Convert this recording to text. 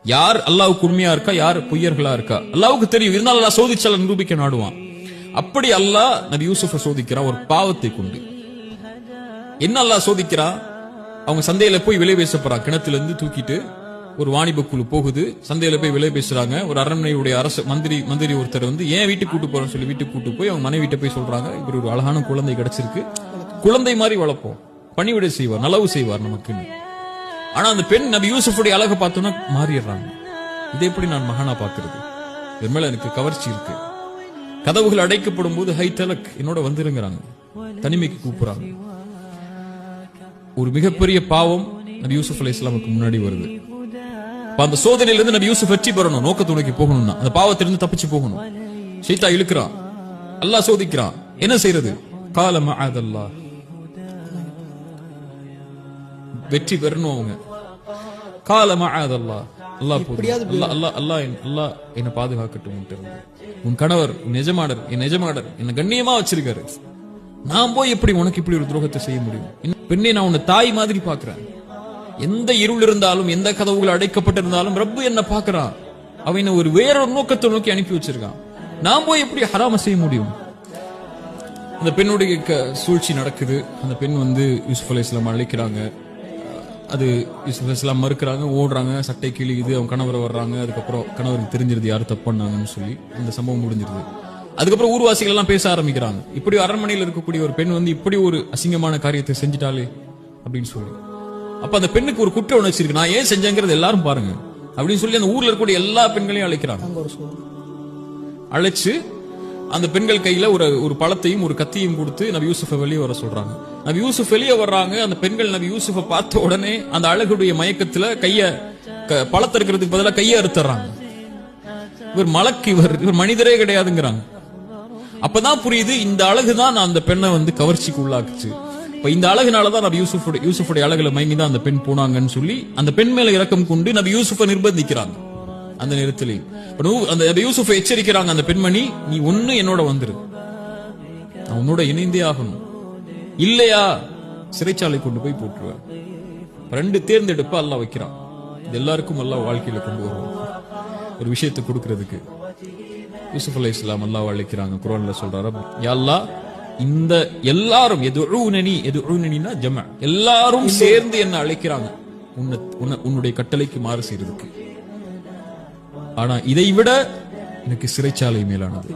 யார் அல்லாஹ்வுக்கு உண்மையா இருக்கா, யார் பொய்யர்களா இருக்கா அல்லாஹ்வுக்கு தெரியும். இருந்தாலும் அல்லாஹ் சோதிச்சால நிரூபிக்க நாடுவான். அப்படி அல்லாஹ் நபி யூசுஃபை சோதிக்கிறான் ஒரு பாவத்தை கொண்டு. என்ன அல்லாஹ் சோதிக்கிறான்? அவங்க சந்தையில போய் விலை பேச போறான். கிணத்துல இருந்து தூக்கிட்டு ஒரு வாணிப குழு போகுது, சந்தையில போய் விலை பேசுறாங்க. ஒரு அரண்மனையுடைய அரசு மந்திரி ஒருத்தர் வந்து ஏன் வீட்டுக்கு கூட்டு போறோம்னு சொல்லி வீட்டுக்கு கூட்டு போய் அவங்க மனைவி வீட்டை போய் சொல்றாங்க, இப்படி ஒரு அழகான குழந்தை கிடைச்சிருக்கு, குழந்தை மாதிரி வளர்ப்போம், பணிவிடை செய்வார், நலவு செய்வார் நமக்குன்னு. ஆனா அந்த பெண் நபி யூசுஃபுடைய அழகை பார்த்தோன்னா மாறிடுறாங்க. இதை எப்படி நான் மகானா பாக்குறது? இது மேல எனக்கு கவர்ச்சி இருக்கு. கதவுகள் அடைக்கப்படும் போது ஹை தலக் என்னோட வந்துருங்கிறாங்க, தனிமைக்கு கூப்பிடுறாங்க. ஒரு மிகப்பெரிய பாவம் நபி யூசுப் அலைஹிஸ்ஸலாமுக்கு முன்னாடி வருது. அந்த சோதனையிலிருந்து நபி யூசுப் வெற்றி பெறணும், நோக்கத்தை நோக்கி போகணும்னா அந்த பாவத்திலிருந்து தப்பிச்சு போகணும். ஷைத்தான் இழுக்கிறான், அல்லாஹ் சோதிக்கிறான். என்ன செய்யறது? கால மஅதல்லாஹ், வெற்றி பெறணும் அவங்க. கால மஅதல்லாஹ், அல்லாஹ் போதும், அல்லாஹ் என்ன பாதுகாக்கட்டும். உன் கணவர் என் எஜமானர் என்ன கண்ணியமா வச்சிருக்காரு, நான் போய் எப்படி உனக்கு இப்படி ஒரு துரோகத்தை செய்ய முடியும்? பெண்ணே, நான் உன்னை தாய் மாதிரி பாக்குறேன். எந்த இருள் இருந்தாலும் எந்த கதவுகள் அடைக்கப்பட்டிருந்தாலும் ரப்பு என்ன பாக்குறான். அவன் ஒரு வேறொரு நோக்கத்தை நோக்கி அனுப்பி வச்சிருக்கான். நான் போய் எப்படி ஹராம செய்ய முடியும்? அந்த பெண்ணுடைய சூழ்ச்சி நடக்குது. அந்த பெண் வந்து யூசுப் அலைஹிஸ்ஸலாம் அழைக்கிறாங்க. அது யூசுப் அலைஹிஸ்ஸலாம் மறுக்கிறாங்க, ஓடுறாங்க, சட்டை கிழியுது, அவங்க கணவரை வர்றாங்க. அதுக்கப்புறம் கணவருக்கு தெரிஞ்சிருது யாரு தப்பு பண்ணாங்கன்னு சொல்லி அந்த சம்பவம் முடிஞ்சிருது. அதுக்கப்புறம் ஊர்வாசிகள் எல்லாம் பேச ஆரம்பிக்கிறாங்க, இப்படி அரண்மனையில் இருக்கக்கூடிய ஒரு பெண் வந்து இப்படி ஒரு அசிங்கமான காரியத்தை செஞ்சிட்டாலே அப்படின்னு சொல்லி. அப்ப அந்த பெண்ணுக்கு ஒரு குற்ற உணர்ச்சி இருக்கு, நான் ஏன் செஞ்சேங்கிறது எல்லாரும் பாருங்க அப்படின்னு சொல்லி அந்த ஊர்ல இருக்கக்கூடிய எல்லா பெண்களையும் அழைக்கிறாங்க. அழைச்சு அந்த பெண்கள் கையில ஒரு பழத்தையும் ஒரு கத்தியும் கொடுத்து நபி யூசுஃபை வெளியே வர சொல்றாங்க. நபி யூசுப் வெளியே வர்றாங்க. அந்த பெண்கள் நபி யூசுஃபை பார்த்த உடனே அந்த அழகுடைய மயக்கத்துல பழத்தை இருக்கிறதுக்கு பதிலாக கையை அறுத்துறாங்க. இவர் மலக்கு, இவர் மனிதரே கிடையாதுங்கிறாங்க. அப்பதான் புரியுது, இந்த அழகுதான் அந்த பெண்ணை வந்து கவர்ச்சிக்கு உள்ளாக்குச்சு. இப்ப இந்த அழகுனாலதான் நபி யூசுஃபுடைய அழகுல மயங்கிதான் அந்த பெண் போனாங்கன்னு சொல்லி அந்த பெண் மேல இரக்கம் கொண்டு நபி யூசுஃபை நிர்பந்திக்கிறாங்க. அந்த நேரத்திலே அந்த நபி யூசுஃபை எச்சரிக்கிறாங்க, அந்த பெண்மணி நீ ஒண்ணு என்னோட வந்துரு, நான் உன்னோட இணைந்தே ஆகணும், இல்லையா சிறைச்சாலை கொண்டு போய் போட்டுருவேன். ரெண்டு தேர்ந்தெடுப்ப அல்லாஹ் வைக்கிறான். இது எல்லாருக்கும் அல்லாஹ் வாழ்க்கையில கொண்டு வருவான் ஒரு விஷயத்தை கொடுக்கிறதுக்கு. யூசுப் அலைஹிஸ்ஸலாம் அல்லாஹ் அழைக்கிறாங்க. குர்ஆன்ல சொல்றாரு, யா அல்லாஹ் இந்த எல்லாரும் எதுஉனனினா ஜமஅ, எல்லாரும் சேர்ந்து என்ன அழைக்கிறாங்க உன்னுடைய கட்டளைக்கு மாறு செய்யறதுக்கு. ஆனா இதை விட எனக்கு சிறைச்சாலை மேலானது.